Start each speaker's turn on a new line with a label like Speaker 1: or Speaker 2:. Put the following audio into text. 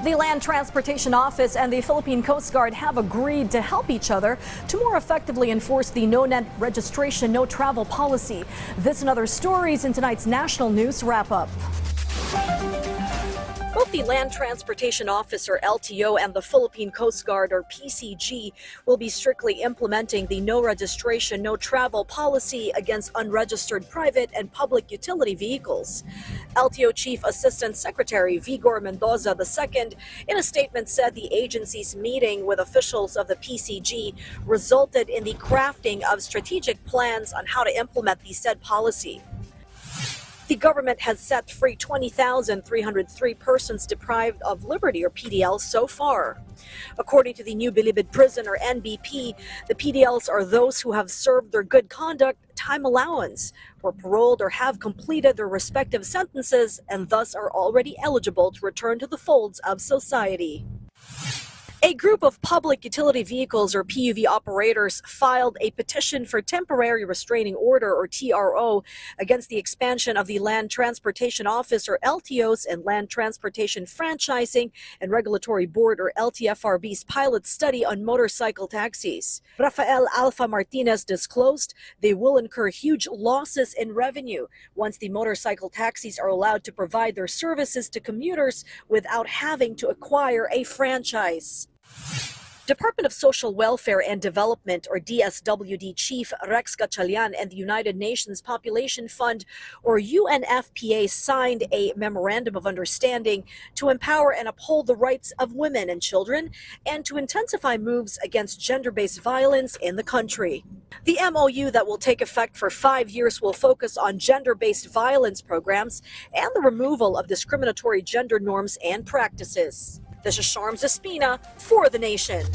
Speaker 1: The Land Transportation Office and the Philippine Coast Guard have agreed to help each other to more effectively enforce the no net registration, no travel policy. This and other stories in tonight's national news wrap-up. Both the Land Transportation Office, or LTO, and the Philippine Coast Guard, or PCG, will be strictly implementing the no registration, no travel policy against unregistered private and public utility vehicles. LTO Chief Assistant Secretary Vigor Mendoza II, in a statement, said the agency's meeting with officials of the PCG resulted in the crafting of strategic plans on how to implement the said policy. The government has set free 20,303 persons deprived of liberty, or PDLs, so far. According to the New Bilibid Prison, or NBP, the PDLs are those who have served their good conduct time allowance, were paroled, or have completed their respective sentences, and thus are already eligible to return to the folds of society. A group of public utility vehicles, or PUV operators, filed a petition for temporary restraining order, or TRO, against the expansion of the Land Transportation Office, or LTO's, and Land Transportation Franchising and Regulatory Board, or LTFRB's pilot study on motorcycle taxis. Rafael Alfa Martinez disclosed they will incur huge losses in revenue once the motorcycle taxis are allowed to provide their services to commuters without having to acquire a franchise. Department of Social Welfare and Development, or DSWD Chief Rex Gatchalian, and the United Nations Population Fund, or UNFPA, signed a memorandum of understanding to empower and uphold the rights of women and children and to intensify moves against gender-based violence in the country. The MOU, that will take effect for 5 years, will focus on gender-based violence programs and the removal of discriminatory gender norms and practices. This is Charms Espina for The Nation.